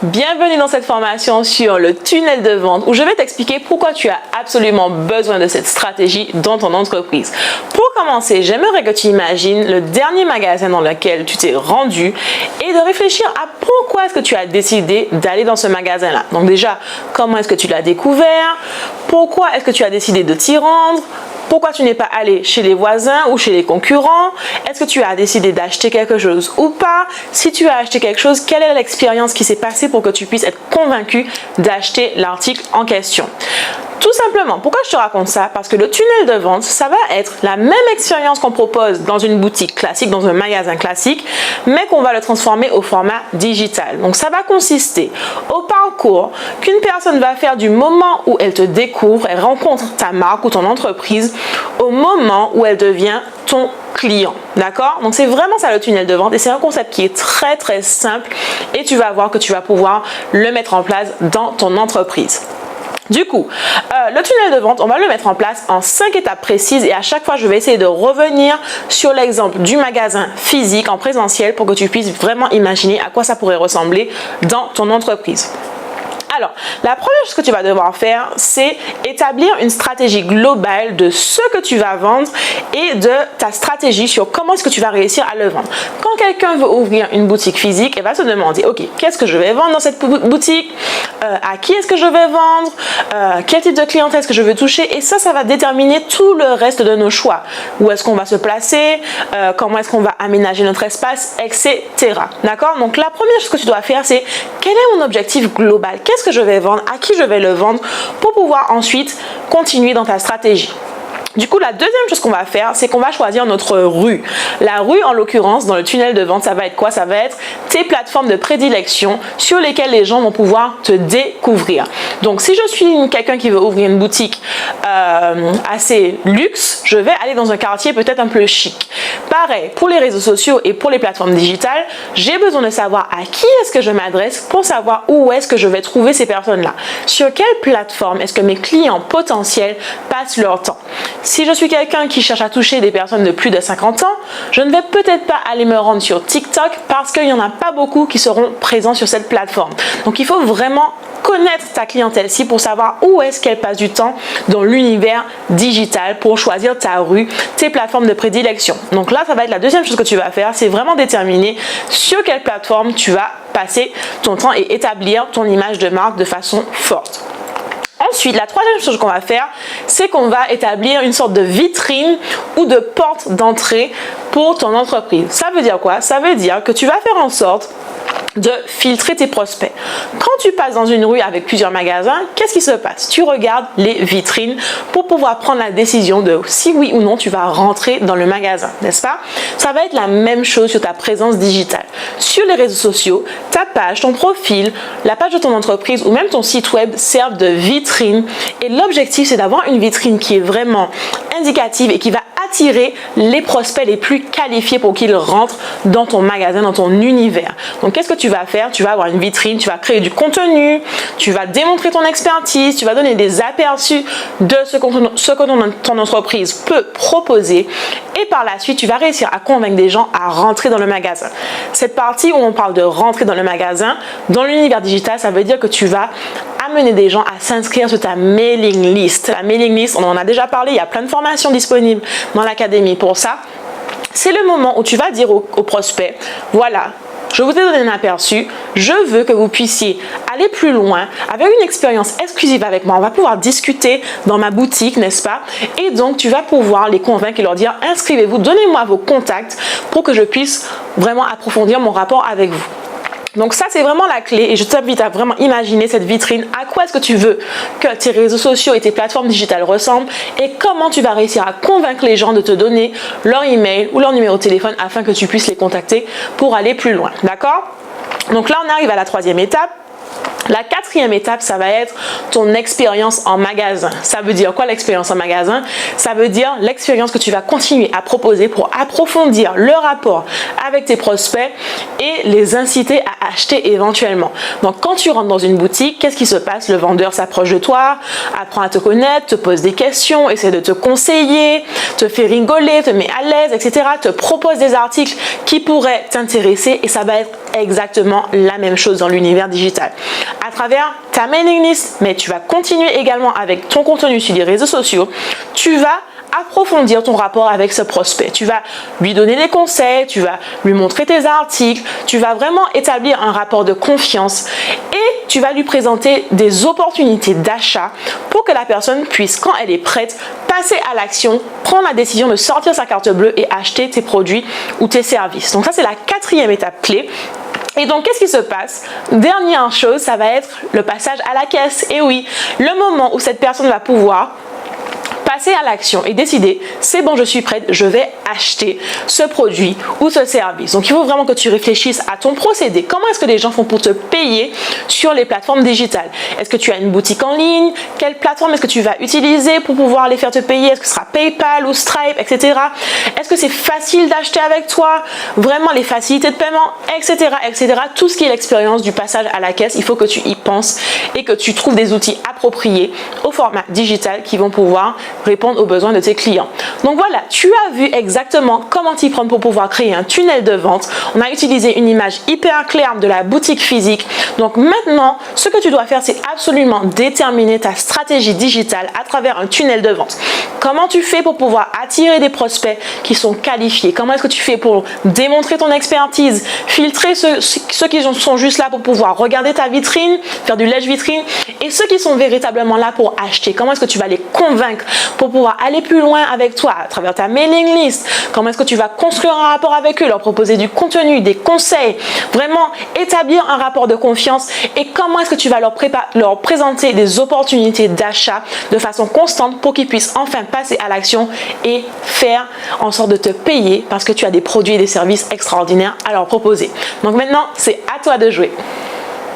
Bienvenue dans cette formation sur le tunnel de vente où je vais t'expliquer pourquoi tu as absolument besoin de cette stratégie dans ton entreprise. Pour commencer, j'aimerais que tu imagines le dernier magasin dans lequel tu t'es rendu et de réfléchir à pourquoi est-ce que tu as décidé d'aller dans ce magasin-là. Donc déjà, comment est-ce que tu l'as découvert? Pourquoi est-ce que tu as décidé de t'y rendre? Pourquoi tu n'es pas allé chez les voisins ou chez les concurrents? Est-ce que tu as décidé d'acheter quelque chose ou pas? Si tu as acheté quelque chose, quelle est l'expérience qui s'est passée pour que tu puisses être convaincu d'acheter l'article en question? Tout simplement, pourquoi je te raconte ça? Parce que le tunnel de vente, ça va être la même expérience qu'on propose dans une boutique classique, dans un magasin classique, mais qu'on va le transformer au format digital. Donc ça va consister au parcours qu'une personne va faire du moment où elle te découvre, elle rencontre ta marque ou ton entreprise, au moment où elle devient ton client, d'accord? Donc c'est vraiment ça le tunnel de vente et c'est un concept qui est très simple et tu vas voir que tu vas pouvoir le mettre en place dans ton entreprise. Du coup, le tunnel de vente, on va le mettre en place en 5 étapes précises et à chaque fois, je vais essayer de revenir sur l'exemple du magasin physique en présentiel pour que tu puisses vraiment imaginer à quoi ça pourrait ressembler dans ton entreprise. Alors, la première chose que tu vas devoir faire, c'est établir une stratégie globale de ce que tu vas vendre et de ta stratégie sur comment est-ce que tu vas réussir à le vendre. Quand quelqu'un veut ouvrir une boutique physique, elle va se demander, ok, qu'est-ce que je vais vendre dans cette boutique? À qui est-ce que je vais vendre? Quel type de clientèle est-ce que je veux toucher? Et ça va déterminer tout le reste de nos choix. Où est-ce qu'on va se placer? Comment est-ce qu'on va aménager notre espace, etc. D'accord? Donc, la première chose que tu dois faire, c'est quel est mon objectif global? Qu'est-ce que je vais vendre, à qui je vais le vendre pour pouvoir ensuite continuer dans ta stratégie. Du coup, la deuxième chose qu'on va faire, c'est qu'on va choisir notre rue. La rue, en l'occurrence, dans le tunnel de vente, ça va être quoi? Ça va être tes plateformes de prédilection sur lesquelles les gens vont pouvoir te découvrir. Donc, si je suis quelqu'un qui veut ouvrir une boutique assez luxe, je vais aller dans un quartier peut-être un peu chic. Pareil, pour les réseaux sociaux et pour les plateformes digitales, j'ai besoin de savoir à qui est-ce que je m'adresse pour savoir où est-ce que je vais trouver ces personnes-là. Sur quelle plateforme est-ce que mes clients potentiels passent leur temps? Si je suis quelqu'un qui cherche à toucher des personnes de plus de 50 ans, je ne vais peut-être pas aller me rendre sur TikTok parce qu'il n'y en a pas beaucoup qui seront présents sur cette plateforme. Donc, il faut vraiment connaître ta clientèle cible pour savoir où est-ce qu'elle passe du temps dans l'univers digital pour choisir ta rue, tes plateformes de prédilection. Donc là, ça va être la deuxième chose que tu vas faire, c'est vraiment déterminer sur quelle plateforme tu vas passer ton temps et établir ton image de marque de façon forte. Ensuite, la troisième chose qu'on va faire, c'est qu'on va établir une sorte de vitrine ou de porte d'entrée pour ton entreprise. Ça veut dire quoi? Ça veut dire que tu vas faire en sorte de filtrer tes prospects. Quand tu passes dans une rue avec plusieurs magasins, qu'est-ce qui se passe? Tu regardes les vitrines pour pouvoir prendre la décision de si oui ou non tu vas rentrer dans le magasin, n'est-ce pas? Ça va être la même chose sur ta présence digitale. Sur les réseaux sociaux, ta page, ton profil, la page de ton entreprise ou même ton site web servent de vitrine et l'objectif c'est d'avoir une vitrine qui est vraiment indicative et qui va attirer les prospects les plus qualifiés pour qu'ils rentrent dans ton magasin, dans ton univers. Donc, qu'est-ce que tu vas faire? Tu vas avoir une vitrine, tu vas créer du contenu, tu vas démontrer ton expertise, tu vas donner des aperçus de ce que ton entreprise peut proposer et par la suite, tu vas réussir à convaincre des gens à rentrer dans le magasin. Cette partie où on parle de rentrer dans le magasin, dans l'univers digital, ça veut dire que tu vas amener des gens à s'inscrire sur ta mailing list. La mailing list, on en a déjà parlé, il y a plein de formations disponibles dans l'académie pour ça. C'est le moment où tu vas dire aux prospects, voilà, je vous ai donné un aperçu, je veux que vous puissiez aller plus loin avec une expérience exclusive avec moi. On va pouvoir discuter dans ma boutique, n'est-ce pas? Et donc, tu vas pouvoir les convaincre et leur dire, inscrivez-vous, donnez-moi vos contacts pour que je puisse vraiment approfondir mon rapport avec vous. Donc ça, c'est vraiment la clé et je t'invite à vraiment imaginer cette vitrine. À quoi est-ce que tu veux que tes réseaux sociaux et tes plateformes digitales ressemblent et comment tu vas réussir à convaincre les gens de te donner leur email ou leur numéro de téléphone afin que tu puisses les contacter pour aller plus loin. D'accord? Donc là, on arrive à la troisième étape. La quatrième étape, ça va être ton expérience en magasin. Ça veut dire quoi l'expérience en magasin? Ça veut dire l'expérience que tu vas continuer à proposer pour approfondir le rapport avec tes prospects et les inciter à acheter éventuellement. Donc quand tu rentres dans une boutique, qu'est-ce qui se passe? Le vendeur s'approche de toi, apprend à te connaître, te pose des questions, essaie de te conseiller, te fait rigoler, te met à l'aise, etc. Te propose des articles qui pourraient t'intéresser et ça va être exactement la même chose dans l'univers digital. À travers ta mailing list, mais tu vas continuer également avec ton contenu sur les réseaux sociaux, tu vas approfondir ton rapport avec ce prospect. Tu vas lui donner des conseils, tu vas lui montrer tes articles, tu vas vraiment établir un rapport de confiance et tu vas lui présenter des opportunités d'achat pour que la personne puisse, quand elle est prête, passer à l'action, prendre la décision de sortir sa carte bleue et acheter tes produits ou tes services. Donc ça, c'est la quatrième étape clé. Et donc, qu'est-ce qui se passe? Dernière chose, ça va être le passage à la caisse. Et oui, le moment où cette personne va pouvoir passer à l'action et décider, c'est bon, je suis prête, je vais acheter ce produit ou ce service. Donc, il faut vraiment que tu réfléchisses à ton procédé. Comment est-ce que les gens font pour te payer sur les plateformes digitales? Est-ce que tu as une boutique en ligne? Quelle plateforme est-ce que tu vas utiliser pour pouvoir les faire te payer? Est-ce que ce sera PayPal ou Stripe, etc.? Est-ce que c'est facile d'acheter avec toi? Vraiment, les facilités de paiement, etc., etc. Tout ce qui est l'expérience du passage à la caisse, il faut que tu y penses et que tu trouves des outils appropriés au format digital qui vont pouvoir répondre aux besoins de tes clients. Donc voilà, tu as vu exactement comment t'y prendre pour pouvoir créer un tunnel de vente. On a utilisé une image hyper claire de la boutique physique. Donc maintenant, ce que tu dois faire, c'est absolument déterminer ta stratégie digitale à travers un tunnel de vente. Comment tu fais pour pouvoir attirer des prospects qui sont qualifiés? Comment est-ce que tu fais pour démontrer ton expertise, filtrer ceux qui sont juste là pour pouvoir regarder ta vitrine, faire du lèche vitrine, et ceux qui sont véritablement là pour acheter? Comment est-ce que tu vas les convaincre pour pouvoir aller plus loin avec toi à travers ta mailing list? Comment est-ce que tu vas construire un rapport avec eux, leur proposer du contenu, des conseils, vraiment établir un rapport de confiance, et comment est-ce que tu vas leur présenter des opportunités d'achat de façon constante pour qu'ils puissent enfin passer à l'action et faire en sorte de te payer parce que tu as des produits et des services extraordinaires à leur proposer. Donc maintenant, c'est à toi de jouer.